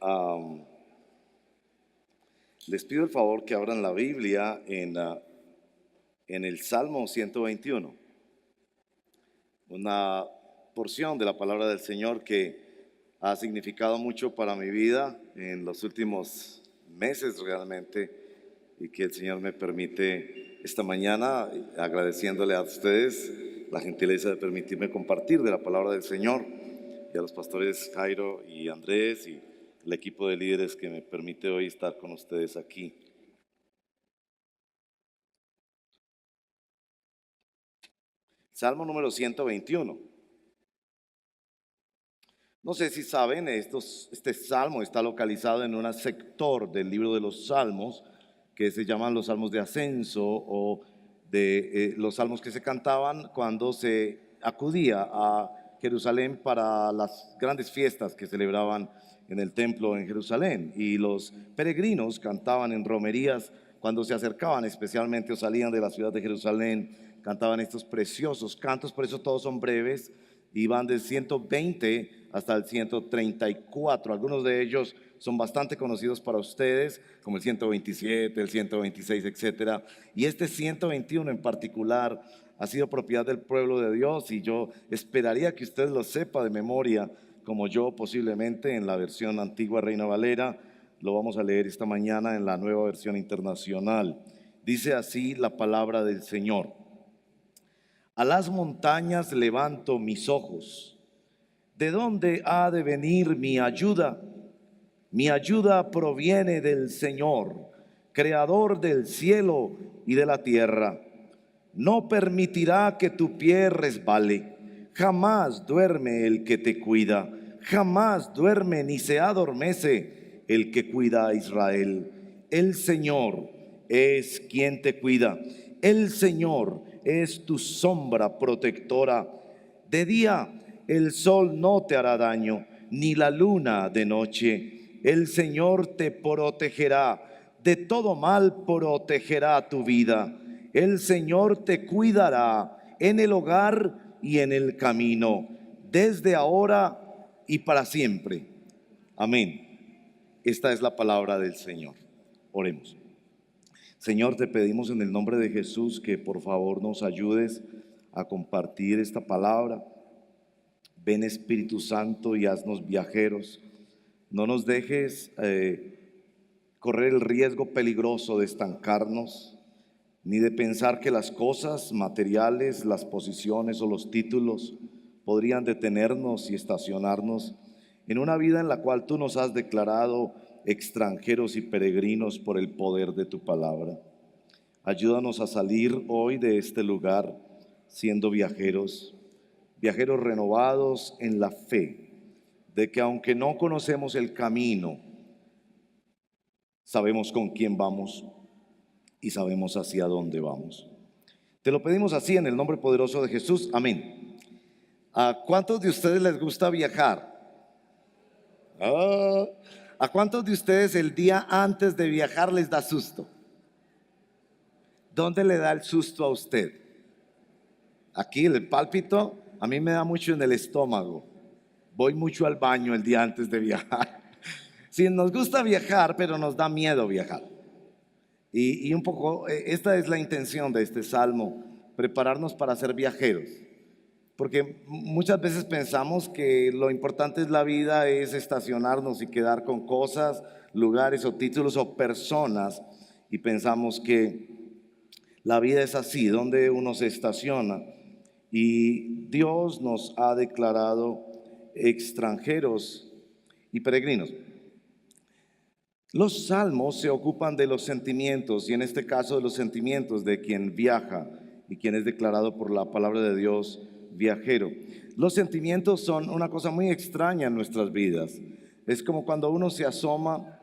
Am, Les pido el favor que abran la Biblia en el Salmo 121, una porción de la palabra del Señor que ha significado mucho para mi vida en los últimos meses realmente, y que el Señor me permite esta mañana, agradeciéndole a ustedes la gentileza de permitirme compartir de la palabra del Señor, y a los pastores Jairo y Andrés y el equipo de líderes que me permite hoy estar con ustedes aquí. Salmo número 121. No sé si saben, este salmo está localizado en un sector del libro de los salmos que se llaman los salmos de ascenso, o de los salmos que se cantaban cuando se acudía a Jerusalén para las grandes fiestas que celebraban en el templo en Jerusalén, y los peregrinos cantaban en romerías cuando se acercaban especialmente o salían de la ciudad de Jerusalén. Cantaban estos preciosos cantos, por eso todos son breves y van del 120 hasta el 134. Algunos de ellos son bastante conocidos para ustedes, como el 127, el 126, etcétera. Y este 121 en particular ha sido propiedad del pueblo de Dios, y yo esperaría que usted lo sepa de memoria, como yo posiblemente en la versión antigua Reina Valera. Lo vamos a leer esta mañana en la nueva versión internacional. Dice así la palabra del Señor: a las montañas levanto mis ojos. ¿De dónde ha de venir mi ayuda? Mi ayuda proviene del Señor, creador del cielo y de la tierra. No permitirá que tu pie resbale. Jamás duerme el que te cuida. Jamás duerme ni se adormece el que cuida a Israel. El Señor es quien te cuida. El Señor es tu sombra protectora. De día el sol no te hará daño, ni la luna de noche. El Señor te protegerá, de todo mal protegerá tu vida. El Señor te cuidará en el hogar y en el camino, desde ahora y para siempre. Amén. Esta es la palabra del Señor. Oremos. Señor, te pedimos en el nombre de Jesús que por favor nos ayudes a compartir esta palabra. Ven, Espíritu Santo, y haznos viajeros. No nos dejes correr el riesgo peligroso de estancarnos, ni de pensar que las cosas materiales, las posiciones o los títulos podrían detenernos y estacionarnos en una vida en la cual tú nos has declarado extranjeros y peregrinos por el poder de tu palabra. Ayúdanos a salir hoy de este lugar siendo viajeros, viajeros renovados en la fe de que aunque no conocemos el camino, sabemos con quién vamos y sabemos hacia dónde vamos. Te lo pedimos así en el nombre poderoso de Jesús. Amén. ¿A cuántos de ustedes les gusta viajar? ¿A cuántos de ustedes el día antes de viajar les da susto? ¿Dónde le da el susto a usted? Aquí, el pálpito, a mí me da mucho en el estómago. Voy mucho al baño el día antes de viajar. Sí, nos gusta viajar, pero nos da miedo viajar. Y un poco, esta es la intención de este salmo: prepararnos para ser viajeros. Porque muchas veces pensamos que lo importante en la vida es estacionarnos y quedar con cosas, lugares o títulos o personas, y pensamos que la vida es así, donde uno se estaciona. Y Dios nos ha declarado extranjeros y peregrinos. Los salmos se ocupan de los sentimientos, y en este caso de los sentimientos de quien viaja y quien es declarado por la palabra de Dios viajero. Los sentimientos son una cosa muy extraña en nuestras vidas. Es como cuando uno se asoma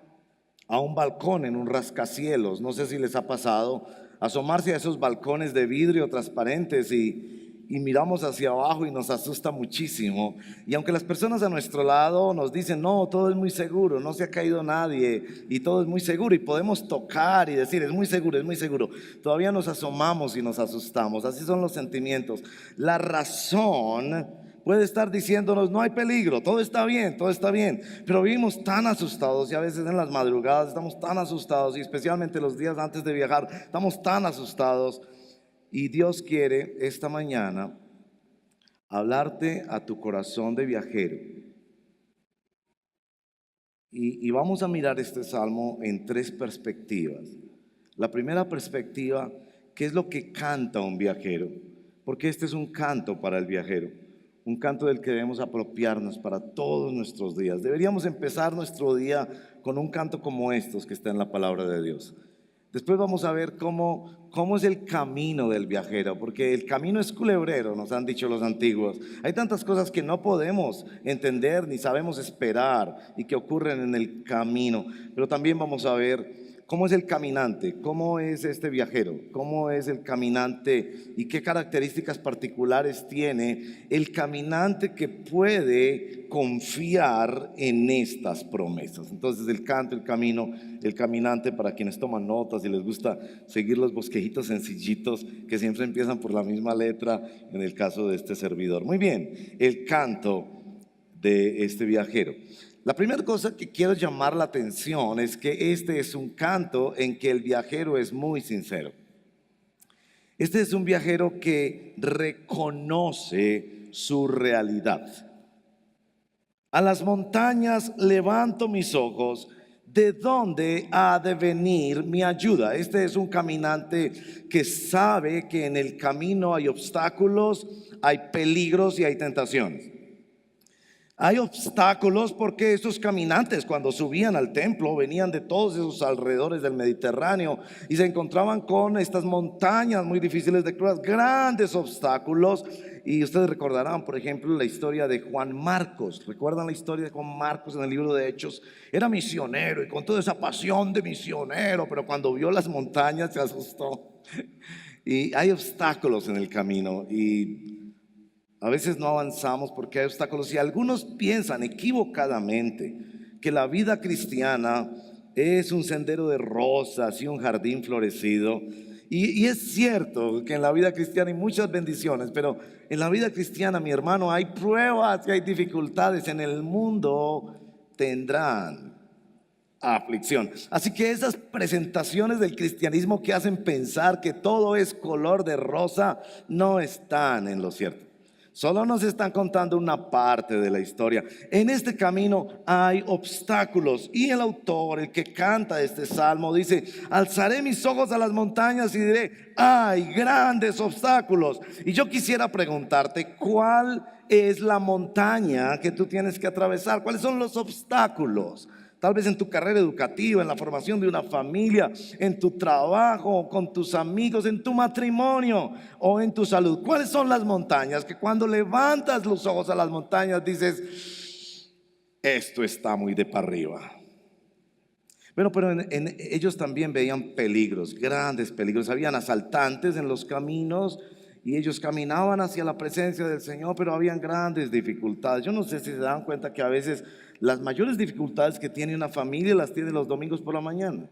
a un balcón en un rascacielos. No sé si les ha pasado asomarse a esos balcones de vidrio transparentes y miramos hacia abajo y nos asusta muchísimo. Y aunque las personas a nuestro lado nos dicen: no, todo es muy seguro, no se ha caído nadie y todo es muy seguro, y podemos tocar y decir: es muy seguro, todavía nos asomamos y nos asustamos. Así son los sentimientos. La razón puede estar diciéndonos: no hay peligro, todo está bien, todo está bien. Pero vivimos tan asustados, y a veces en las madrugadas estamos tan asustados, y especialmente los días antes de viajar estamos tan asustados. Y Dios quiere esta mañana hablarte a tu corazón de viajero. Y vamos a mirar este salmo en tres perspectivas. La primera perspectiva: ¿qué es lo que canta un viajero? Porque este es un canto para el viajero, un canto del que debemos apropiarnos para todos nuestros días. Deberíamos empezar nuestro día con un canto como estos que está en la palabra de Dios. Después vamos a ver cómo es el camino del viajero, porque el camino es culebrero, nos han dicho los antiguos. Hay tantas cosas que no podemos entender ni sabemos esperar y que ocurren en el camino. Pero también vamos a ver cómo es el caminante, cómo es este viajero, cómo es el caminante y qué características particulares tiene el caminante que puede confiar en estas promesas. Entonces, el canto, el camino, el caminante, para quienes toman notas y les gusta seguir los bosquejitos sencillitos que siempre empiezan por la misma letra, en el caso de este servidor. Muy bien, el canto de este viajero. La primera cosa que quiero llamar la atención es que este es un canto en que el viajero es muy sincero. Este es un viajero que reconoce su realidad. A las montañas levanto mis ojos, ¿de dónde ha de venir mi ayuda? Este es un caminante que sabe que en el camino hay obstáculos, hay peligros y hay tentaciones. Hay obstáculos porque estos caminantes, cuando subían al templo, venían de todos esos alrededores del Mediterráneo y se encontraban con estas montañas muy difíciles de cruzar, grandes obstáculos. Y ustedes recordarán, por ejemplo, la historia de Juan Marcos. ¿Recuerdan la historia de Juan Marcos en el libro de Hechos? Era misionero y con toda esa pasión de misionero, pero cuando vio las montañas se asustó. Y hay obstáculos en el camino y a veces no avanzamos porque hay obstáculos, y algunos piensan equivocadamente que la vida cristiana es un sendero de rosas y un jardín florecido. Y es cierto que en la vida cristiana hay muchas bendiciones, pero en la vida cristiana, mi hermano, hay pruebas y hay dificultades. En el mundo tendrán aflicción. Así que esas presentaciones del cristianismo que hacen pensar que todo es color de rosa no están en lo cierto. Solo nos están contando una parte de la historia. En este camino hay obstáculos, y el autor, el que canta este salmo, dice: alzaré mis ojos a las montañas y diré: hay grandes obstáculos. Y yo quisiera preguntarte, ¿cuál es la montaña que tú tienes que atravesar? ¿Cuáles son los obstáculos? Tal vez en tu carrera educativa, en la formación de una familia, en tu trabajo, con tus amigos, en tu matrimonio o en tu salud. ¿Cuáles son las montañas que cuando levantas los ojos a las montañas dices: esto está muy de para arriba? Bueno, pero ellos también veían peligros, grandes peligros. Habían asaltantes en los caminos y ellos caminaban hacia la presencia del Señor, pero habían grandes dificultades. Yo no sé si se dan cuenta que a veces las mayores dificultades que tiene una familia las tiene los domingos por la mañana.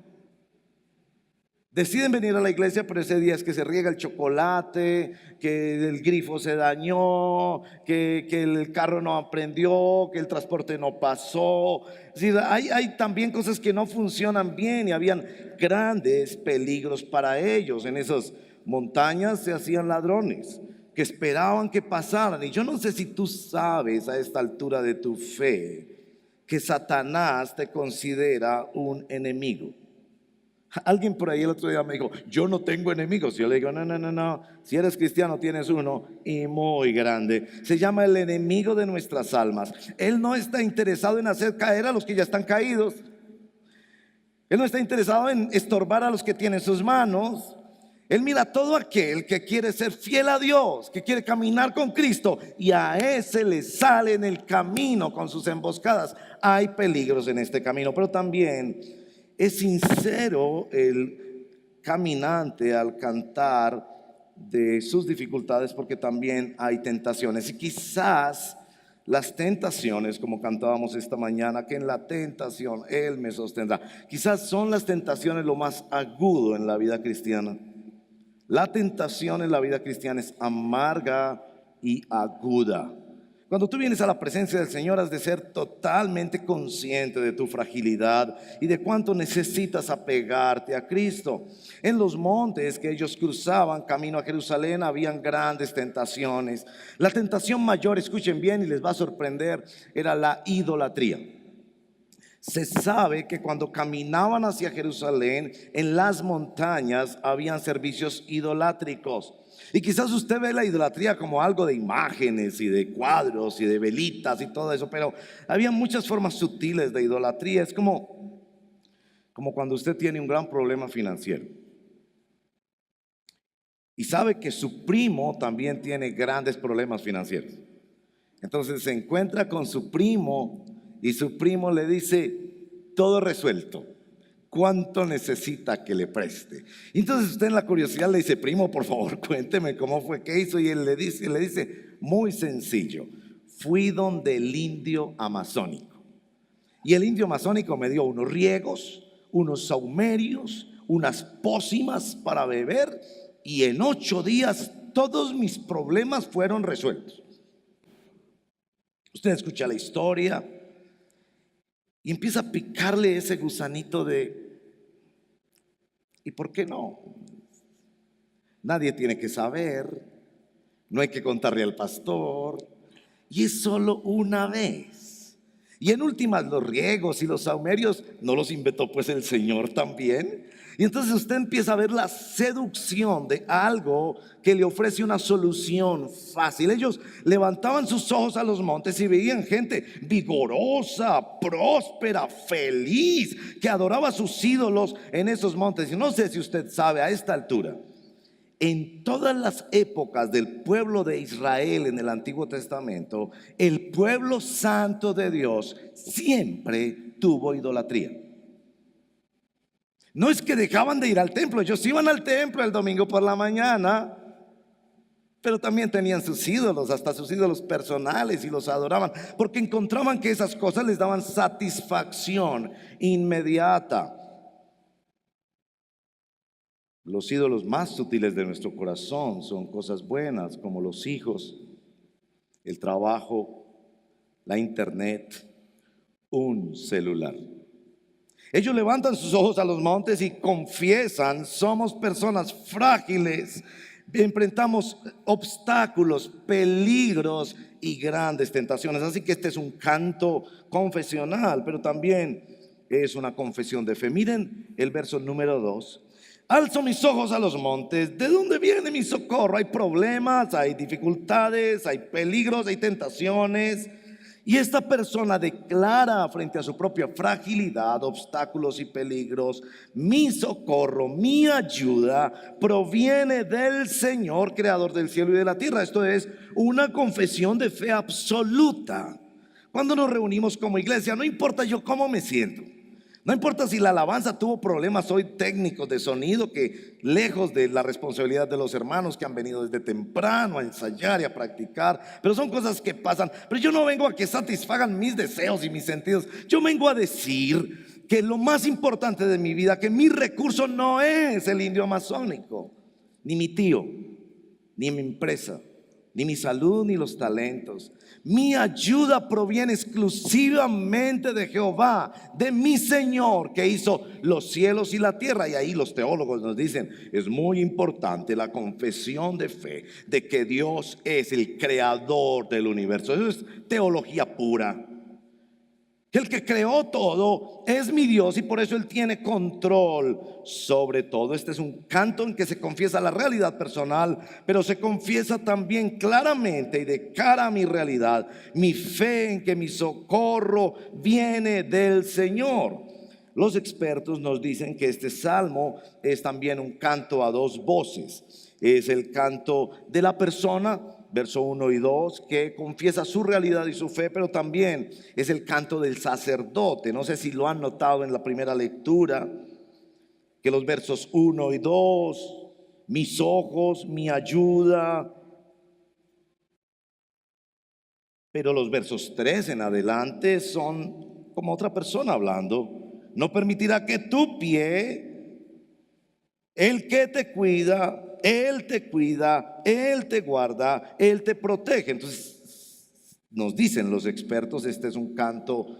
Deciden venir a la iglesia, pero ese día es que se riega el chocolate, que el grifo se dañó, que el carro no prendió, que el transporte no pasó. Es decir, hay también cosas que no funcionan bien, y habían grandes peligros para ellos. En esas montañas se hacían ladrones que esperaban que pasaran. Y yo no sé si tú sabes a esta altura de tu fe que Satanás te considera un enemigo. Alguien por ahí el otro día me dijo: yo no tengo enemigos. Yo le digo: no, si eres cristiano tienes uno, y muy grande. Se llama el enemigo de nuestras almas. Él no está interesado en hacer caer a los que ya están caídos. Él no está interesado en estorbar a los que tienen sus manos. Él mira a todo aquel que quiere ser fiel a Dios, que quiere caminar con Cristo, y a ese le sale en el camino con sus emboscadas. Hay peligros en este camino, pero también es sincero el caminante al cantar de sus dificultades, porque también hay tentaciones. Y quizás las tentaciones, como cantábamos esta mañana, que en la tentación Él me sostendrá, quizás son las tentaciones lo más agudo en la vida cristiana. La tentación en la vida cristiana es amarga y aguda. Cuando tú vienes a la presencia del Señor, has de ser totalmente consciente de tu fragilidad y de cuánto necesitas apegarte a Cristo. En los montes que ellos cruzaban camino a Jerusalén habían grandes tentaciones. La tentación mayor, escuchen bien y les va a sorprender, era la idolatría. Se sabe que cuando caminaban hacia Jerusalén, en las montañas habían servicios idolátricos. Y quizás usted ve la idolatría como algo de imágenes y de cuadros y de velitas y todo eso, pero había muchas formas sutiles de idolatría. Es como cuando usted tiene un gran problema financiero y sabe que su primo también tiene grandes problemas financieros. Entonces se encuentra con su primo y su primo le dice: todo resuelto, ¿cuánto necesita que le preste? Y entonces usted en la curiosidad le dice: primo, por favor, cuénteme cómo fue que hizo. Y él le dice, muy sencillo, fui donde el indio amazónico. Y el indio amazónico me dio unos riegos, unos saumerios, unas pócimas para beber, y en 8 días todos mis problemas fueron resueltos. Usted escucha la historia y empieza a picarle ese gusanito de: ¿y por qué no? Nadie tiene que saber, no hay que contarle al pastor, y es solo una vez. Y en últimas, los riegos y los saumerios no los inventó pues el Señor también. Y entonces usted empieza a ver la seducción de algo que le ofrece una solución fácil. Ellos levantaban sus ojos a los montes y veían gente vigorosa, próspera, feliz, que adoraba a sus ídolos en esos montes. Y no sé si usted sabe, a esta altura, en todas las épocas del pueblo de Israel en el Antiguo Testamento, el pueblo santo de Dios siempre tuvo idolatría. No es que dejaban de ir al templo, ellos iban al templo el domingo por la mañana, pero también tenían sus ídolos, hasta sus ídolos personales, y los adoraban, porque encontraban que esas cosas les daban satisfacción inmediata. Los ídolos más sutiles de nuestro corazón son cosas buenas como los hijos, el trabajo, la internet, un celular. Ellos levantan sus ojos a los montes y confiesan: somos personas frágiles, enfrentamos obstáculos, peligros y grandes tentaciones. Así que este es un canto confesional, pero también es una confesión de fe. Miren el verso número 2. Alzo mis ojos a los montes, ¿de dónde viene mi socorro? Hay problemas, hay dificultades, hay peligros, hay tentaciones. Y esta persona declara frente a su propia fragilidad, obstáculos y peligros: mi socorro, mi ayuda proviene del Señor, creador del cielo y de la tierra. Esto es una confesión de fe absoluta. Cuando nos reunimos como iglesia, no importa yo cómo me siento, no importa si la alabanza tuvo problemas hoy técnicos de sonido, que lejos de la responsabilidad de los hermanos que han venido desde temprano a ensayar y a practicar, pero son cosas que pasan. Pero yo no vengo a que satisfagan mis deseos y mis sentidos. Yo vengo a decir que lo más importante de mi vida, que mi recurso no es el indio amazónico, ni mi tío, ni mi empresa, ni mi salud, ni los talentos. Mi ayuda proviene exclusivamente de Jehová, de mi Señor, que hizo los cielos y la tierra. Y ahí los teólogos nos dicen: es muy importante la confesión de fe de que Dios es el creador del universo. Eso es teología pura. El que creó todo es mi Dios, y por eso Él tiene control sobre todo. Este es un canto en que se confiesa la realidad personal, pero se confiesa también claramente y de cara a mi realidad, mi fe en que mi socorro viene del Señor. Los expertos nos dicen que este salmo es también un canto a 2 voces. Es el canto de la persona, verso 1 y 2, que confiesa su realidad y su fe, pero también es el canto del sacerdote. No sé si lo han notado en la primera lectura, que los versos 1 y 2, mis ojos, mi ayuda, pero los versos 3 en adelante son como otra persona hablando. No permitirá que tu pie, el que te cuida, Él te cuida, Él te guarda, Él te protege. Entonces nos dicen los expertos, este es un canto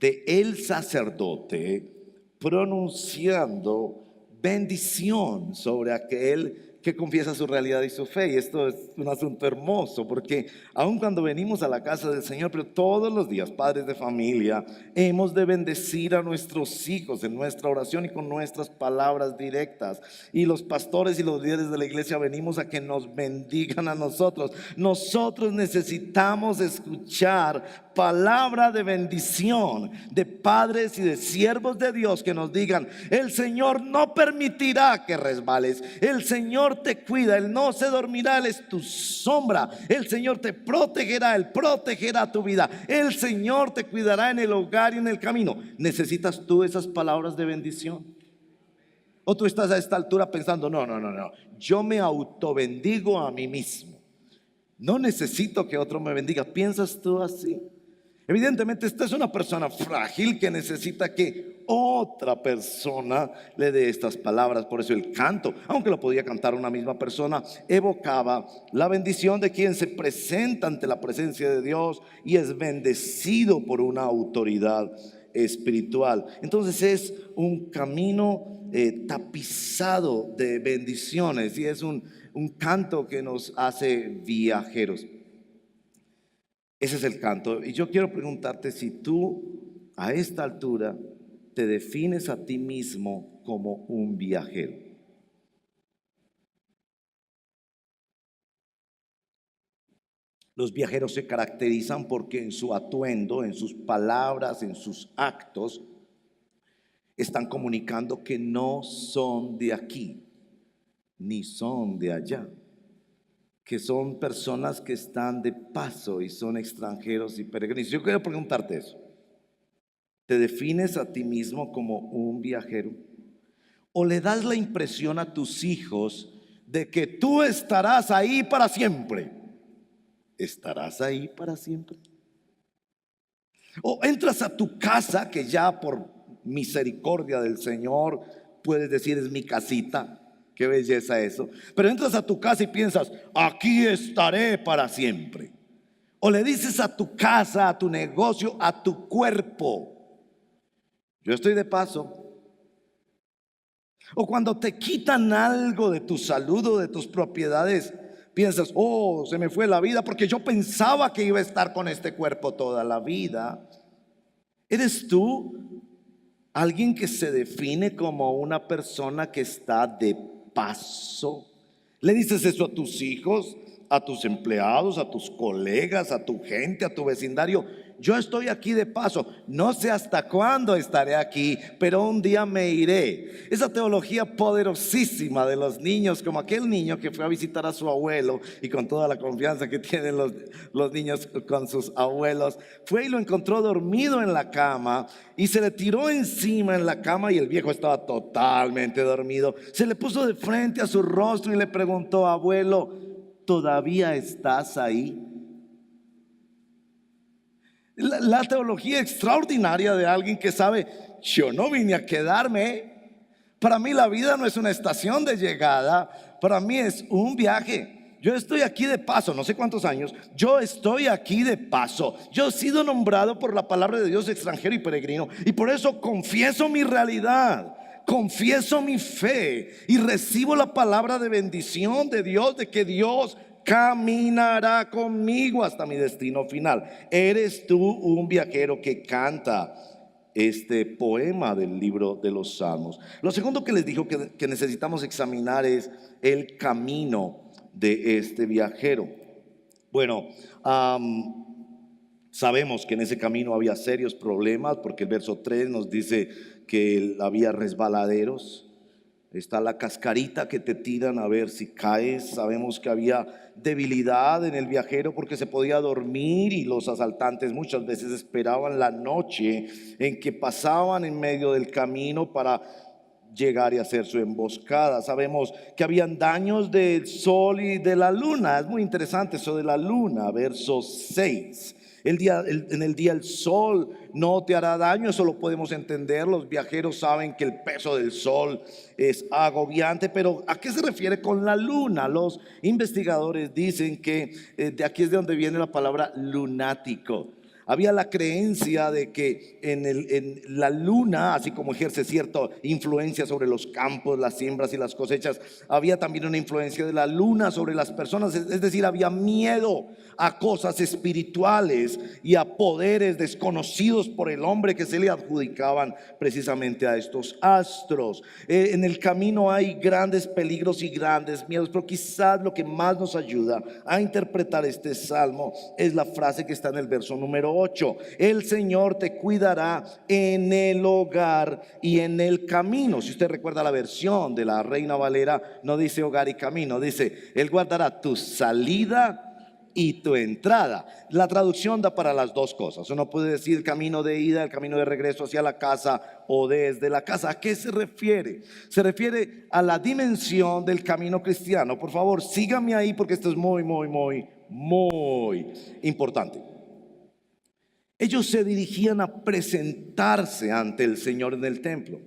de el sacerdote pronunciando bendición sobre aquel que confiesa su realidad y su fe. Y esto es un asunto hermoso, porque aun cuando venimos a la casa del Señor, pero todos los días, padres de familia, hemos de bendecir a nuestros hijos en nuestra oración y con nuestras palabras directas. Y los pastores y los líderes de la iglesia venimos a que nos bendigan a nosotros. Nosotros necesitamos escuchar palabra de bendición de padres y de siervos de Dios que nos digan: el Señor no permitirá que resbales, el Señor te cuida, Él no se dormirá, Él es tu sombra, el Señor te protegerá, Él protegerá tu vida, el Señor te cuidará en el hogar y en el camino. ¿Necesitas tú esas palabras de bendición? ¿O tú estás a esta altura pensando: no, yo me autobendigo a mí mismo, no necesito que otro me bendiga? ¿Piensas tú así? Evidentemente esta es una persona frágil que necesita que otra persona le dé estas palabras. Por eso el canto, aunque lo podía cantar una misma persona, evocaba la bendición de quien se presenta ante la presencia de Dios y es bendecido por una autoridad espiritual. Entonces es un camino tapizado de bendiciones, y es un canto que nos hace viajeros. Ese es el canto. Y yo quiero preguntarte si tú a esta altura te defines a ti mismo como un viajero. Los viajeros se caracterizan porque en su atuendo, en sus palabras, en sus actos, están comunicando que no son de aquí, ni son de allá, que son personas que están de paso y son extranjeros y peregrinos. Yo quiero preguntarte eso. ¿Te defines a ti mismo como un viajero? ¿O le das la impresión a tus hijos de que tú estarás ahí para siempre? ¿Estarás ahí para siempre? ¿O entras a tu casa, que ya por misericordia del Señor puedes decir: es mi casita? Qué belleza eso. Pero entras a tu casa y piensas: aquí estaré para siempre. O le dices a tu casa, a tu negocio, a tu cuerpo: yo estoy de paso. O cuando te quitan algo de tu salud o de tus propiedades, piensas: oh, se me fue la vida porque yo pensaba que iba a estar con este cuerpo toda la vida. ¿Eres tú alguien que se define como una persona que está de paso? ¿Le dices eso a tus hijos, a tus empleados, a tus colegas, a tu gente, a tu vecindario? Yo estoy aquí de paso, no sé hasta cuándo estaré aquí, pero un día me iré. Esa teología poderosísima de los niños, como aquel niño que fue a visitar a su abuelo, y con toda la confianza que tienen los niños con sus abuelos, fue y lo encontró dormido en la cama y se le tiró encima en la cama, y el viejo estaba totalmente dormido. Se le puso de frente a su rostro y le preguntó: abuelo, ¿todavía estás ahí? La teología extraordinaria de alguien que sabe: yo no vine a quedarme. Para mí la vida no es una estación de llegada, para mí es un viaje. Yo estoy aquí de paso, no sé cuántos años, yo estoy aquí de paso. Yo he sido nombrado por la palabra de Dios extranjero y peregrino, y por eso confieso mi realidad, confieso mi fe y recibo la palabra de bendición de Dios, de que Dios caminará conmigo hasta mi destino final. ¿Eres tú un viajero que canta este poema del libro de los Salmos? Lo segundo que les digo que necesitamos examinar es el camino de este viajero. Bueno, sabemos que en ese camino había serios problemas, porque el verso 3 nos dice que había resbaladeros. Está la cascarita que te tiran a ver si caes. Sabemos que había debilidad en el viajero porque se podía dormir, y los asaltantes muchas veces esperaban la noche en que pasaban en medio del camino para llegar y hacer su emboscada. Sabemos que habían daños del sol y de la luna. Es muy interesante eso de la luna, verso 6. En el día el sol no te hará daño, eso lo podemos entender. Los viajeros saben que el peso del sol es agobiante, pero ¿a qué se refiere con la luna? Los investigadores dicen que de aquí es de donde viene la palabra lunático. Había la creencia de que en la luna, así como ejerce cierta influencia sobre los campos, las siembras y las cosechas, había también una influencia de la luna sobre las personas. Es decir, había miedo a cosas espirituales y a poderes desconocidos por el hombre que se le adjudicaban precisamente a estos astros. En el camino hay grandes peligros y grandes miedos, pero quizás lo que más nos ayuda a interpretar este salmo es la frase que está en el verso número 8: el Señor te cuidará en el hogar y en el camino. Si usted recuerda la versión de la Reina Valera, no dice hogar y camino, dice: Él guardará tu salida y tu entrada. La traducción da para las dos cosas. Uno puede decir el camino de ida, el camino de regreso hacia la casa o desde la casa. ¿A qué se refiere? Se refiere a la dimensión del camino cristiano. Por favor, síganme ahí porque esto es muy importante. Ellos se dirigían a presentarse ante el Señor en el templo.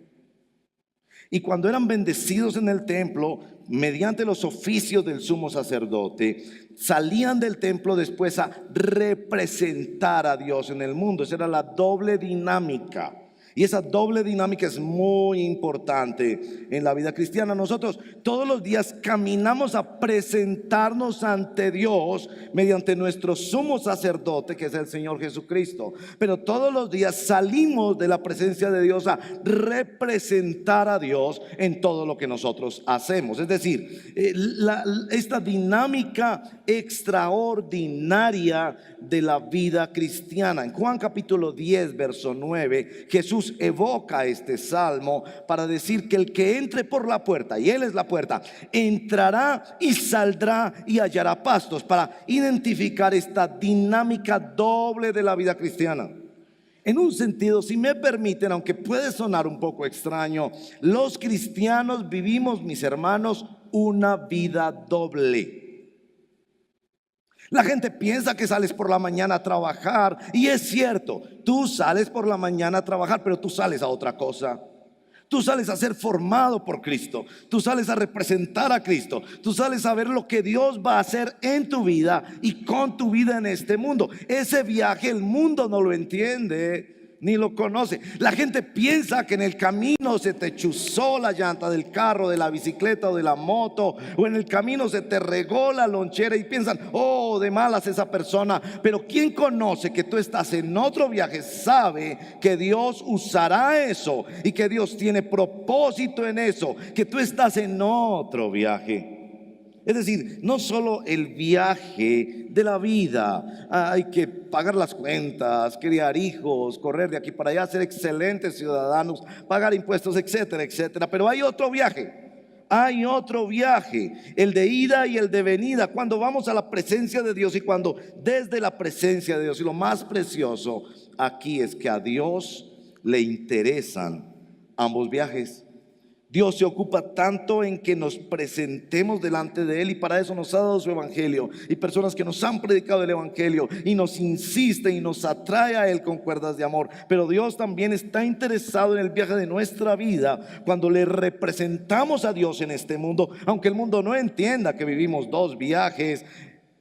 Y cuando eran bendecidos en el templo, mediante los oficios del sumo sacerdote, salían del templo después a representar a Dios en el mundo. Esa era la doble dinámica. Y esa doble dinámica es muy importante en la vida cristiana. Nosotros todos los días caminamos a presentarnos ante Dios mediante nuestro sumo sacerdote, que es el Señor Jesucristo. Pero todos los días salimos de la presencia de Dios a representar a Dios en todo lo que nosotros hacemos. Es decir, esta dinámica extraordinaria de la vida cristiana. En Juan capítulo 10, verso 9, Jesús evoca este salmo para decir que el que entre por la puerta, y Él es la puerta, entrará y saldrá y hallará pastos, para identificar esta dinámica doble de la vida cristiana. En un sentido, si me permiten, aunque puede sonar un poco extraño, los cristianos vivimos, mis hermanos, una vida doble. La gente piensa que sales por la mañana a trabajar, y es cierto, tú sales por la mañana a trabajar, pero tú sales a otra cosa. Tú sales a ser formado por Cristo, tú sales a representar a Cristo, tú sales a ver lo que Dios va a hacer en tu vida y con tu vida en este mundo. Ese viaje el mundo no lo entiende ni lo conoce. La gente piensa que en el camino se te chuzó la llanta del carro, de la bicicleta o de la moto, o en el camino se te regó la lonchera, y piensan: oh, de malas esa persona. Pero quien conoce que tú estás en otro viaje sabe que Dios usará eso y que Dios tiene propósito en eso, que tú estás en otro viaje. Es decir, no solo el viaje de la vida, hay que pagar las cuentas, criar hijos, correr de aquí para allá, ser excelentes ciudadanos, pagar impuestos, etcétera, etcétera. Pero hay otro viaje, el de ida y el de venida, cuando vamos a la presencia de Dios y cuando desde la presencia de Dios. Y lo más precioso aquí es que a Dios le interesan ambos viajes. Dios se ocupa tanto en que nos presentemos delante de Él, y para eso nos ha dado su evangelio y personas que nos han predicado el evangelio, y nos insiste y nos atrae a Él con cuerdas de amor. Pero Dios también está interesado en el viaje de nuestra vida cuando le representamos a Dios en este mundo. Aunque el mundo no entienda que vivimos dos viajes,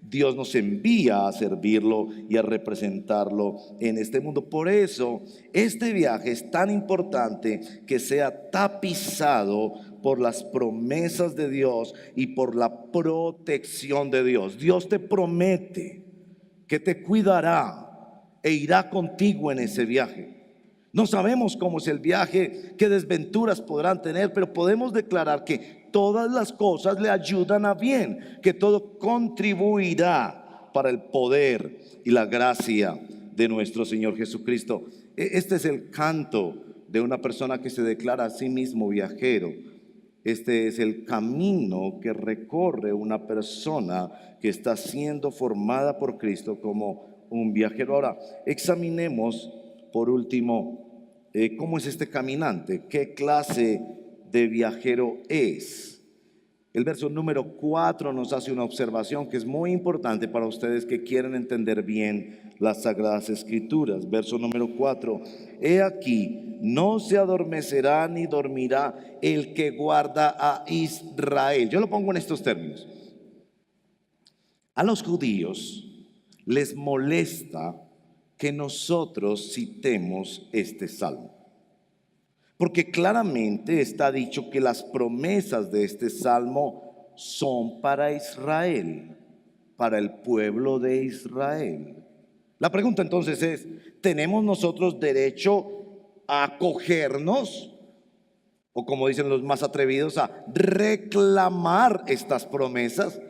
Dios nos envía a servirlo y a representarlo en este mundo. Por eso este viaje es tan importante que sea tapizado por las promesas de Dios y por la protección de Dios. Dios te promete que te cuidará e irá contigo en ese viaje. No sabemos cómo es el viaje, qué desventuras podrán tener, pero podemos declarar que todas las cosas le ayudan a bien, que todo contribuirá para el poder y la gracia de nuestro Señor Jesucristo. Este es el canto de una persona que se declara a sí mismo viajero. Este es el camino que recorre una persona que está siendo formada por Cristo como un viajero. Ahora, examinemos por último cómo es este caminante, qué clase de viajero es. El verso número 4 nos hace una observación que es muy importante para ustedes que quieren entender bien las Sagradas Escrituras. Verso número 4: he aquí, no se adormecerá ni dormirá el que guarda a Israel. Yo lo pongo en estos términos. A los judíos les molesta que nosotros citemos este salmo, porque claramente está dicho que las promesas de este salmo son para Israel, para el pueblo de Israel. La pregunta entonces es, ¿tenemos nosotros derecho a acogernos, o como dicen los más atrevidos, a reclamar estas promesas?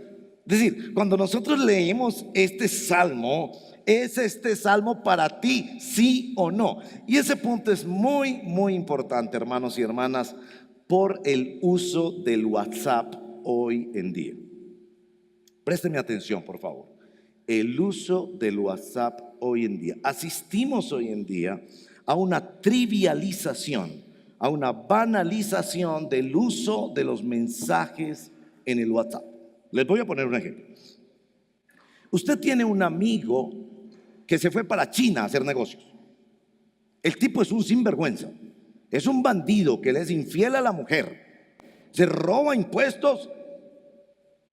Es decir, cuando nosotros leemos este salmo, ¿es este salmo para ti, sí o no? Y ese punto es muy, muy importante, hermanos y hermanas, por el uso del WhatsApp hoy en día. Présteme atención, por favor. El uso del WhatsApp hoy en día. Asistimos hoy en día a una trivialización, a una banalización del uso de los mensajes en el WhatsApp. Les voy a poner un ejemplo. Usted tiene un amigo que se fue para China a hacer negocios. El tipo es un sinvergüenza, es un bandido que le es infiel a la mujer, se roba impuestos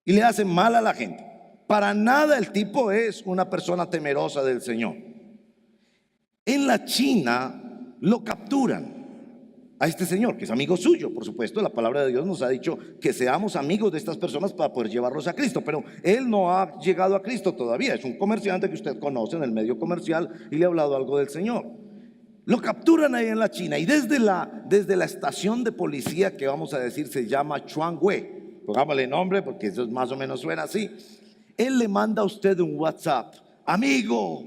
y le hace mal a la gente. Para nada el tipo es una persona temerosa del Señor. En la China lo capturan a este señor, que es amigo suyo. Por supuesto, la palabra de Dios nos ha dicho que seamos amigos de estas personas para poder llevarlos a Cristo, pero él no ha llegado a Cristo todavía. Es un comerciante que usted conoce en el medio comercial y le ha hablado algo del Señor. Lo capturan ahí en la China y desde la estación de policía, que vamos a decir se llama Chuangue, pongámosle nombre porque eso más o menos suena así, él le manda a usted un WhatsApp: amigo,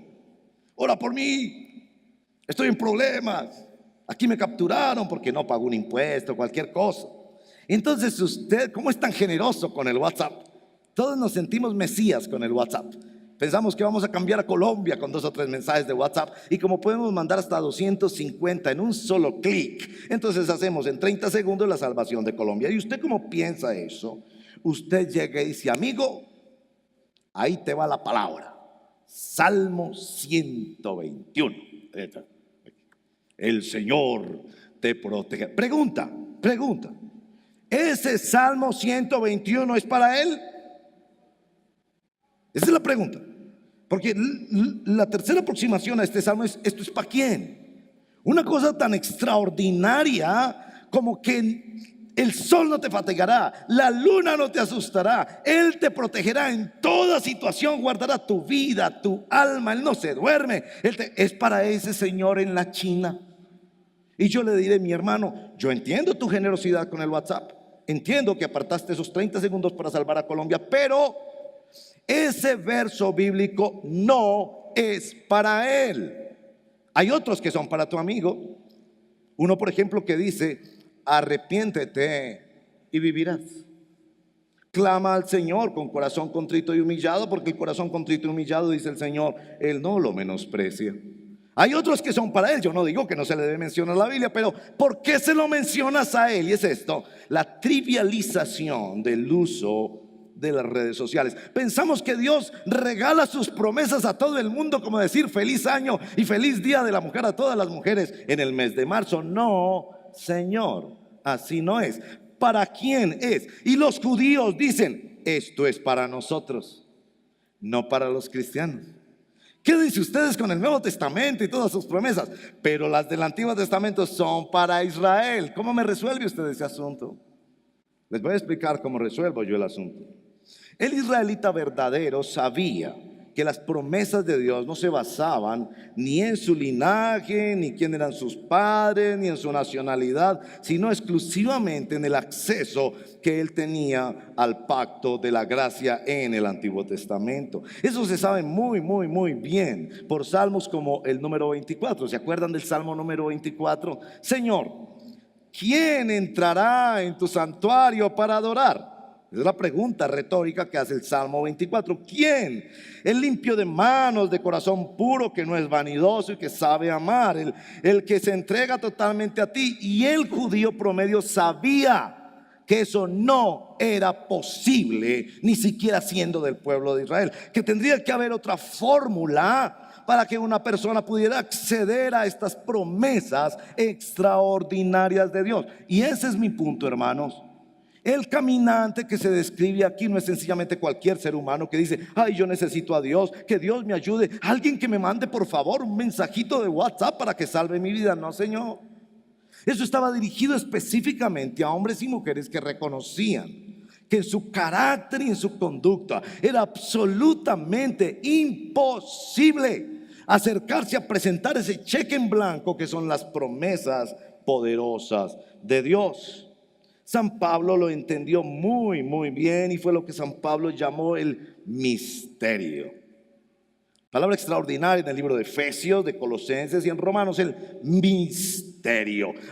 ora por mí, estoy en problemas, aquí me capturaron porque no pagó un impuesto, cualquier cosa. Entonces usted, ¿cómo es tan generoso con el WhatsApp? Todos nos sentimos mesías con el WhatsApp. Pensamos que vamos a cambiar a Colombia con 2 o 3 mensajes de WhatsApp, y como podemos mandar hasta 250 en un solo clic, entonces hacemos en 30 segundos la salvación de Colombia. ¿Y usted cómo piensa eso? Usted llega y dice: amigo, ahí te va la palabra, Salmo 121. El Señor te protege. Pregunta, ¿ese Salmo 121 es para él? Esa es la pregunta. Porque la tercera aproximación a este salmo es: ¿esto es para quién? Una cosa tan extraordinaria como que el sol no te fatigará, la luna no te asustará, Él te protegerá en toda situación, guardará tu vida, tu alma, Él no se duerme. Es para ese señor en la China. Y yo le diré: mi hermano, yo entiendo tu generosidad con el WhatsApp, entiendo que apartaste esos 30 segundos para salvar a Colombia, pero ese verso bíblico no es para él. Hay otros que son para tu amigo. Uno, por ejemplo, que dice: arrepiéntete y vivirás. Clama al Señor con corazón contrito y humillado, porque el corazón contrito y humillado, dice el Señor, Él no lo menosprecia. Hay otros que son para él. Yo no digo que no se le debe mencionar a la Biblia, pero ¿por qué se lo mencionas a él? Y es esto: la trivialización del uso de las redes sociales. Pensamos que Dios regala sus promesas a todo el mundo, como decir feliz año y feliz día de la mujer a todas las mujeres en el mes de marzo. No, Señor, así no es. ¿Para quién es? Y los judíos dicen: esto es para nosotros, no para los cristianos. ¿Qué dicen ustedes con el Nuevo Testamento y todas sus promesas? Pero las del Antiguo Testamento son para Israel. ¿Cómo me resuelve usted ese asunto? Les voy a explicar cómo resuelvo yo el asunto. El israelita verdadero sabía que las promesas de Dios no se basaban ni en su linaje, ni quién eran sus padres, ni en su nacionalidad, sino exclusivamente en el acceso que él tenía al pacto de la gracia en el Antiguo Testamento. Eso se sabe muy, muy, muy bien por salmos como el número 24. ¿Se acuerdan del salmo número 24? Señor, ¿quién entrará en tu santuario para adorar? Es la pregunta retórica que hace el Salmo 24. ¿Quién? El limpio de manos, de corazón puro, que no es vanidoso y que sabe amar, el que se entrega totalmente a ti. Y el judío promedio sabía que eso no era posible, ni siquiera siendo del pueblo de Israel, que tendría que haber otra fórmula para que una persona pudiera acceder a estas promesas extraordinarias de Dios. Y ese es mi punto, hermanos. El caminante que se describe aquí no es sencillamente cualquier ser humano que dice: ay, yo necesito a Dios, que Dios me ayude, alguien que me mande por favor un mensajito de WhatsApp para que salve mi vida. No, Señor. Eso estaba dirigido específicamente a hombres y mujeres que reconocían que en su carácter y en su conducta era absolutamente imposible acercarse a presentar ese cheque en blanco que son las promesas poderosas de Dios. San Pablo lo entendió muy bien, y fue lo que San Pablo llamó el misterio. Palabra extraordinaria en el libro de Efesios, de Colosenses y en Romanos, el misterio.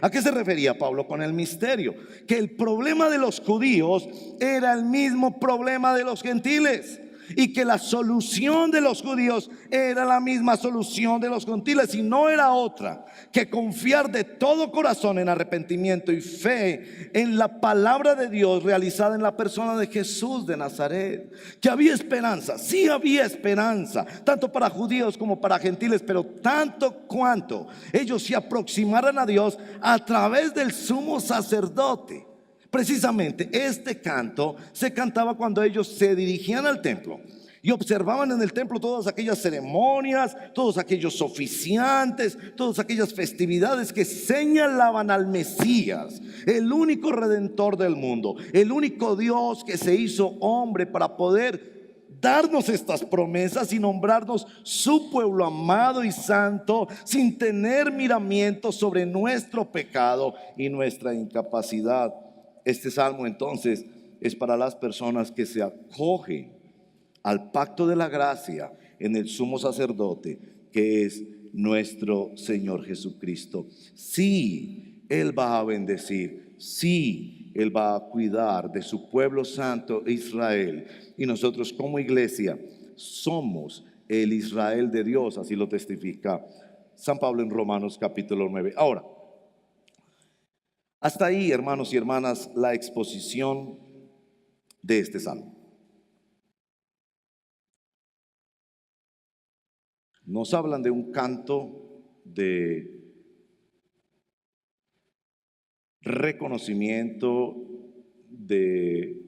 ¿A qué se refería Pablo con el misterio? Que el problema de los judíos era el mismo problema de los gentiles, y que la solución de los judíos era la misma solución de los gentiles, y no era otra que confiar de todo corazón en arrepentimiento y fe en la palabra de Dios realizada en la persona de Jesús de Nazaret. Que había esperanza, sí había esperanza, tanto para judíos como para gentiles, pero tanto cuanto ellos se aproximaran a Dios a través del sumo sacerdote. Precisamente este canto se cantaba cuando ellos se dirigían al templo y observaban en el templo todas aquellas ceremonias, todos aquellos oficiantes, todas aquellas festividades que señalaban al Mesías, el único redentor del mundo, el único Dios que se hizo hombre para poder darnos estas promesas y nombrarnos su pueblo amado y santo, sin tener miramientos sobre nuestro pecado y nuestra incapacidad. Este salmo entonces es para las personas que se acogen al pacto de la gracia en el sumo sacerdote, que es nuestro Señor Jesucristo. Sí, Él va a bendecir, sí, Él va a cuidar de su pueblo santo Israel, y nosotros como iglesia somos el Israel de Dios, así lo testifica San Pablo en Romanos capítulo 9. Ahora, hasta ahí, hermanos y hermanas, la exposición de este salmo. Nos hablan de un canto de reconocimiento, de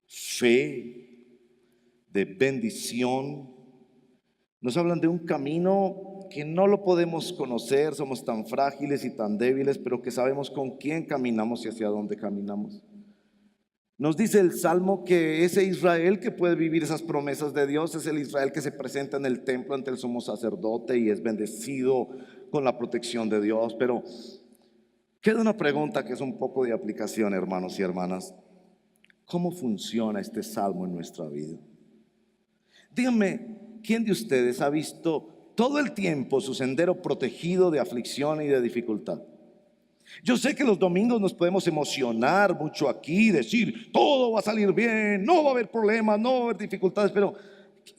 fe, de bendición. Nos hablan de un camino que no lo podemos conocer, somos tan frágiles y tan débiles, pero que sabemos con quién caminamos y hacia dónde caminamos. Nos dice el Salmo que ese Israel que puede vivir esas promesas de Dios es el Israel que se presenta en el templo ante el sumo sacerdote y es bendecido con la protección de Dios. Pero queda una pregunta que es un poco de aplicación, hermanos y hermanas. ¿Cómo funciona este Salmo en nuestra vida? Díganme, ¿quién de ustedes ha visto todo el tiempo su sendero protegido de aflicción y de dificultad? Yo sé que los domingos nos podemos emocionar mucho aquí, decir todo va a salir bien, no va a haber problemas, no va a haber dificultades, pero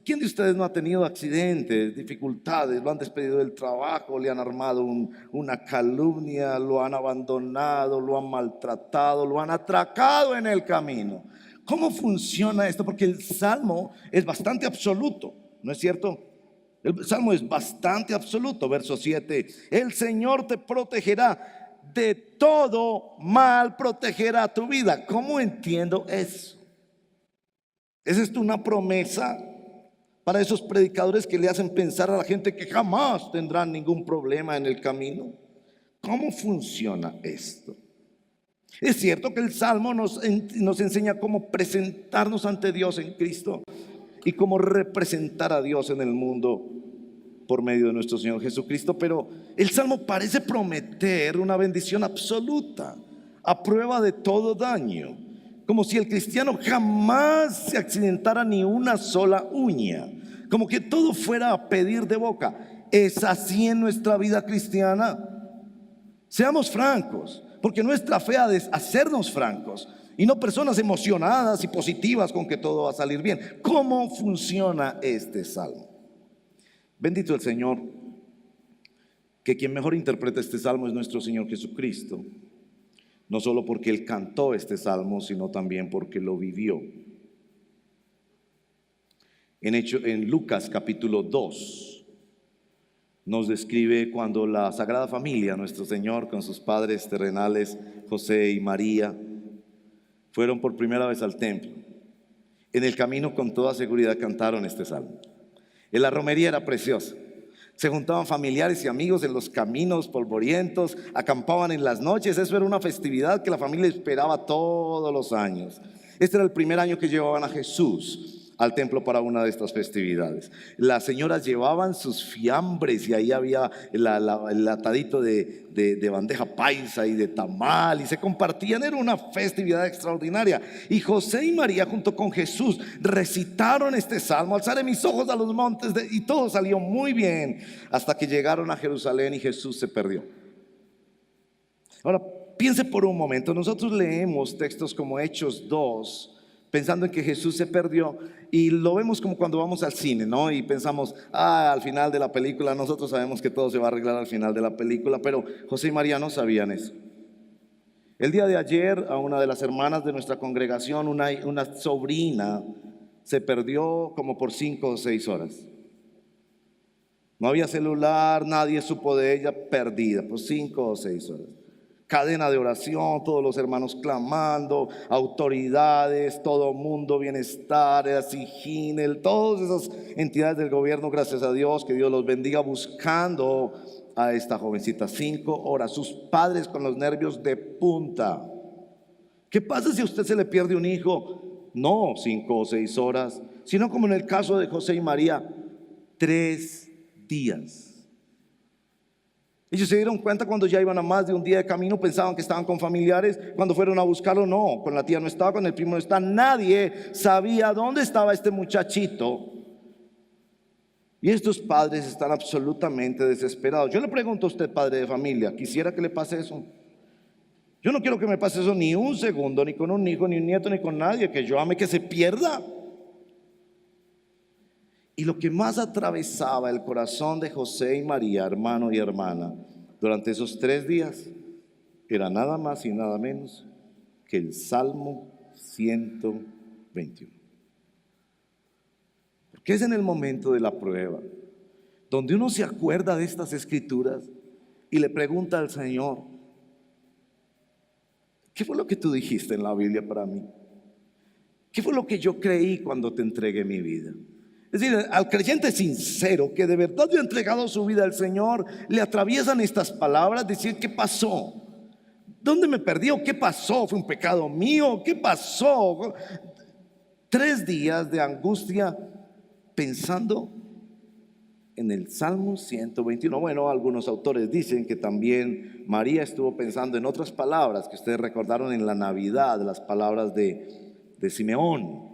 ¿quién de ustedes no ha tenido accidentes, dificultades, lo han despedido del trabajo, le han armado una calumnia, lo han abandonado, lo han maltratado, lo han atracado en el camino? ¿Cómo funciona esto? Porque el Salmo es bastante absoluto, ¿no es cierto? El Salmo es bastante absoluto. Verso 7: el Señor te protegerá de todo mal, protegerá tu vida. ¿Cómo entiendo eso? ¿Es esto una promesa para esos predicadores que le hacen pensar a la gente que jamás tendrán ningún problema en el camino? ¿Cómo funciona esto? Es cierto que el Salmo nos enseña cómo presentarnos ante Dios en Cristo y cómo representar a Dios en el mundo por medio de nuestro Señor Jesucristo, pero el Salmo parece prometer una bendición absoluta a prueba de todo daño, como si el cristiano jamás se accidentara ni una sola uña, como que todo fuera a pedir de boca. ¿Es así en nuestra vida cristiana? Seamos francos, porque nuestra fe ha de hacernos francos y no personas emocionadas y positivas con que todo va a salir bien. ¿Cómo funciona este Salmo? Bendito el Señor, que quien mejor interpreta este salmo es nuestro Señor Jesucristo. no solo porque él cantó este salmo, sino también porque lo vivió. En Lucas capítulo 2 nos describe cuando la Sagrada Familia, nuestro Señor con sus padres terrenales, José y María, fueron por primera vez al templo. En el camino con toda seguridad cantaron este salmo. En la romería era preciosa. Se juntaban familiares y amigos en los caminos polvorientos, acampaban en las noches. Eso era una festividad que la familia esperaba todos los años. Este era el primer año que llevaban a Jesús al templo para una de estas festividades. Las señoras llevaban sus fiambres y ahí había el atadito de bandeja paisa y de tamal y se compartían. Era una festividad extraordinaria. Y José y María junto con Jesús recitaron este salmo: alzaré mis ojos a los montes, y todo salió muy bien hasta que llegaron a Jerusalén y Jesús se perdió. Ahora piense por un momento. Nosotros leemos textos como Hechos 2 pensando en que Jesús se perdió, y lo vemos como cuando vamos al cine, ¿no? Y pensamos, al final de la película, nosotros sabemos que todo se va a arreglar al final de la película, pero José y María no sabían eso. El día de ayer, a una de las hermanas de nuestra congregación, una sobrina, se perdió como por 5 o 6 horas. No había celular, nadie supo de ella, perdida por 5 o 6 horas. Cadena de oración, todos los hermanos clamando, autoridades, todo mundo, bienestar, Siginel, todas esas entidades del gobierno, gracias a Dios, que Dios los bendiga, buscando a esta jovencita. 5 horas, sus padres con los nervios de punta. ¿Qué pasa si a usted se le pierde un hijo? No 5 o 6 horas, sino como en el caso de José y María, 3 días. Ellos se dieron cuenta cuando ya iban a más de un día de camino. Pensaban que estaban con familiares. Cuando fueron a buscarlo, no, con la tía no estaba, con el primo no estaba. Nadie sabía dónde estaba este muchachito. Y estos padres están absolutamente desesperados. Yo le pregunto a usted, padre de familia, ¿quisiera que le pase eso? Yo no quiero que me pase eso ni un segundo, ni con un hijo, ni un nieto, ni con nadie que yo ame, que se pierda. Y lo que más atravesaba el corazón de José y María, hermano y hermana, durante esos 3 días, era nada más y nada menos que el Salmo 121. Porque es en el momento de la prueba donde uno se acuerda de estas escrituras y le pregunta al Señor: ¿qué fue lo que tú dijiste en la Biblia para mí? ¿Qué fue lo que yo creí cuando te entregué mi vida? Es decir, al creyente sincero que de verdad le ha entregado su vida al Señor, le atraviesan estas palabras: decir, ¿qué pasó? ¿Dónde me perdí? ¿Qué pasó? ¿Fue un pecado mío? ¿Qué pasó? 3 días de angustia pensando en el Salmo 121. Bueno, algunos autores dicen que también María estuvo pensando en otras palabras que ustedes recordaron en la Navidad, las palabras de Simeón.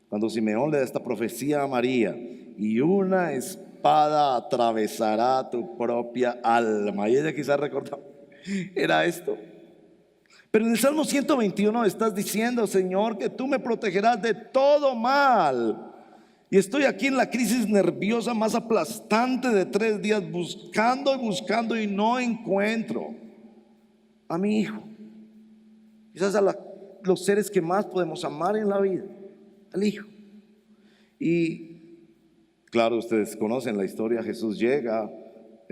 Cuando Simeón le da esta profecía a María: y una espada atravesará tu propia alma. Y ella quizás recordaba, era esto. Pero en el Salmo 121 estás diciendo: Señor, que tú me protegerás de todo mal. Y estoy aquí en la crisis nerviosa más aplastante de 3 días, buscando y buscando, y no encuentro a mi hijo. Quizás a los seres que más podemos amar en la vida, al hijo. Y claro, ustedes conocen la historia. Jesús llega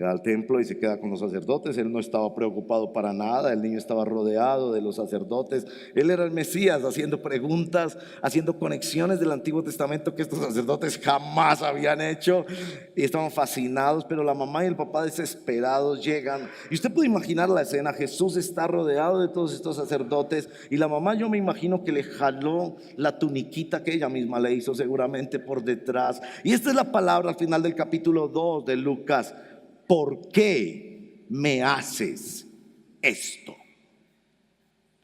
al templo y se queda con los sacerdotes. Él no estaba preocupado para nada. El niño estaba rodeado de los sacerdotes. Él era el Mesías, haciendo preguntas, haciendo conexiones del Antiguo Testamento que estos sacerdotes jamás habían hecho, y estaban fascinados. Pero la mamá y el papá, desesperados, llegan, y usted puede imaginar la escena. Jesús está rodeado de todos estos sacerdotes, y la mamá, yo me imagino que le jaló la tuniquita que ella misma le hizo seguramente por detrás. Y esta es la palabra al final del capítulo 2 de Lucas: ¿por qué me haces esto?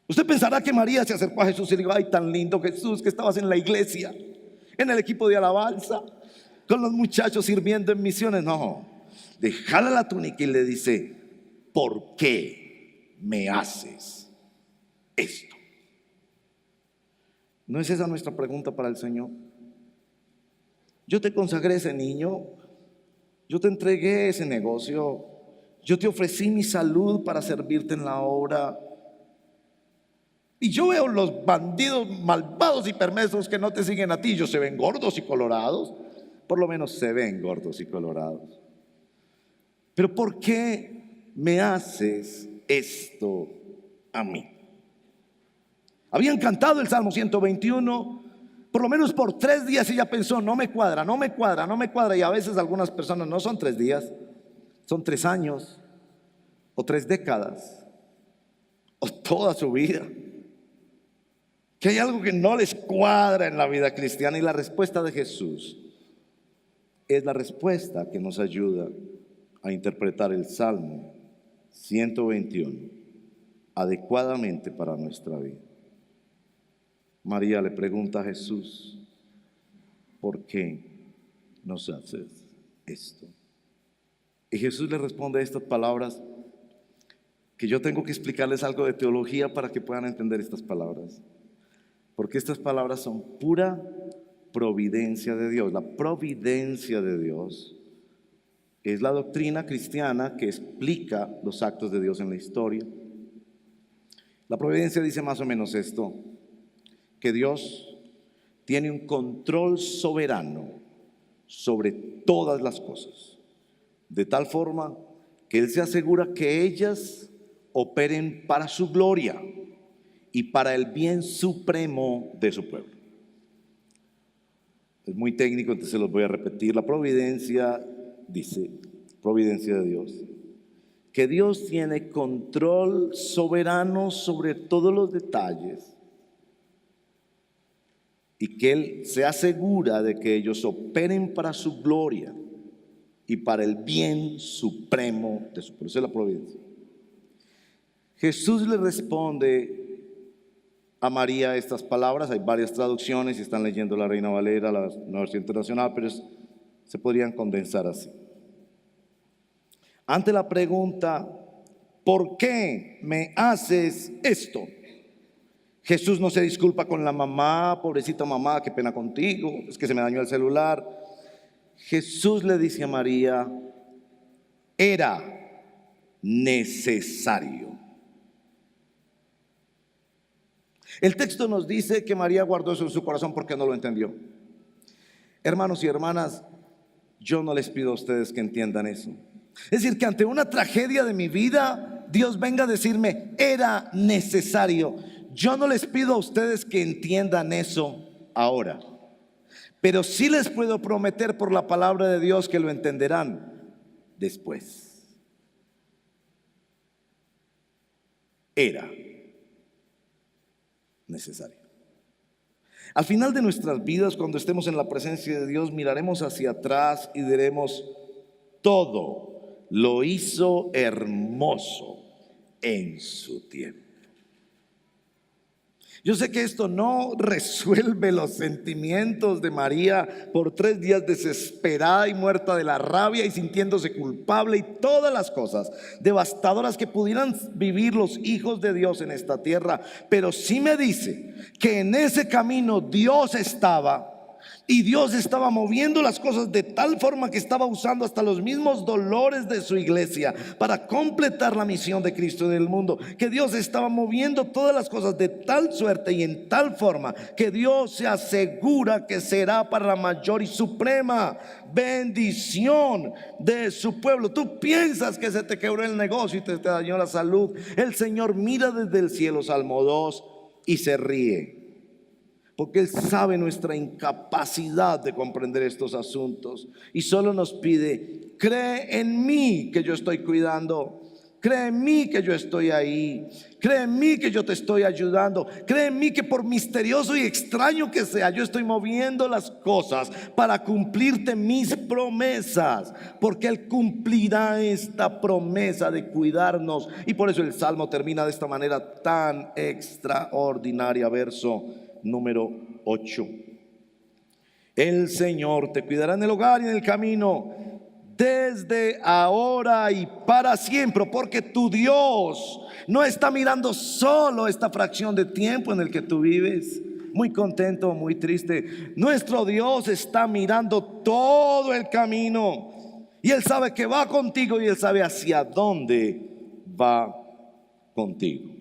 Usted pensará que María se acercó a Jesús y le dijo: ay, tan lindo Jesús, que estabas en la iglesia, en el equipo de alabanza, con los muchachos sirviendo en misiones. No, le jala la túnica y le dice: ¿por qué me haces esto? ¿No es esa nuestra pregunta para el Señor? Yo te consagré ese niño, yo te entregué ese negocio, yo te ofrecí mi salud para servirte en la obra. Y yo veo los bandidos malvados y perversos que no te siguen a ti. Ellos se ven gordos y colorados. Por lo menos se ven gordos y colorados. Pero ¿por qué me haces esto a mí? Habían cantado el Salmo 121. Por lo menos por 3 días ella pensó, no me cuadra, no me cuadra, no me cuadra. Y a veces algunas personas no son 3 días, son 3 años o 3 décadas o toda su vida. Que hay algo que no les cuadra en la vida cristiana, y la respuesta de Jesús es la respuesta que nos ayuda a interpretar el Salmo 121 adecuadamente para nuestra vida. María le pregunta a Jesús, ¿por qué nos haces esto? Y Jesús le responde estas palabras que yo tengo que explicarles algo de teología para que puedan entender estas palabras. Porque estas palabras son pura providencia de Dios. La providencia de Dios es la doctrina cristiana que explica los actos de Dios en la historia. La providencia dice más o menos esto: que Dios tiene un control soberano sobre todas las cosas, de tal forma que Él se asegura que ellas operen para su gloria y para el bien supremo de su pueblo. Es muy técnico, entonces se los voy a repetir. La providencia dice, providencia de Dios, que Dios tiene control soberano sobre todos los detalles y que Él se asegura de que ellos operen para su gloria y para el bien supremo de su pueblo. Esa es la providencia. Jesús le responde a María estas palabras. Hay varias traducciones, si están leyendo la Reina Valera, la Nueva Versión Internacional, pero se podrían condensar así. Ante la pregunta, ¿por qué me haces esto?, Jesús no se disculpa con la mamá, pobrecita mamá, qué pena contigo, es que se me dañó el celular. Jesús le dice a María, era necesario. El texto nos dice que María guardó eso en su corazón porque no lo entendió. Hermanos y hermanas, yo no les pido a ustedes que entiendan eso. Es decir, que ante una tragedia de mi vida, Dios venga a decirme, era necesario. Yo no les pido a ustedes que entiendan eso ahora, pero sí les puedo prometer por la palabra de Dios que lo entenderán después. Era necesario. Al final de nuestras vidas, cuando estemos en la presencia de Dios, miraremos hacia atrás y diremos, todo lo hizo hermoso en su tiempo. Yo sé que esto no resuelve los sentimientos de María por 3 días desesperada y muerta de la rabia y sintiéndose culpable y todas las cosas devastadoras que pudieran vivir los hijos de Dios en esta tierra, pero sí me dice que en ese camino Dios estaba. Y Dios estaba moviendo las cosas de tal forma que estaba usando hasta los mismos dolores de su iglesia para completar la misión de Cristo en el mundo. Que Dios estaba moviendo todas las cosas de tal suerte y en tal forma que Dios se asegura que será para la mayor y suprema bendición de su pueblo. Tú piensas que se te quebró el negocio y te dañó la salud. El Señor mira desde el cielo, Salmo 2, y se ríe. Porque Él sabe nuestra incapacidad de comprender estos asuntos y solo nos pide, cree en mí que yo estoy cuidando, cree en mí que yo estoy ahí, cree en mí que yo te estoy ayudando, cree en mí que por misterioso y extraño que sea, yo estoy moviendo las cosas para cumplirte mis promesas, porque Él cumplirá esta promesa de cuidarnos. Y por eso el Salmo termina de esta manera tan extraordinaria, verso número 8. El Señor te cuidará en el hogar y en el camino, desde ahora y para siempre, porque tu Dios no está mirando solo esta fracción de tiempo en el que tú vives, muy contento o muy triste. Nuestro Dios está mirando todo el camino y Él sabe que va contigo y Él sabe hacia dónde va contigo.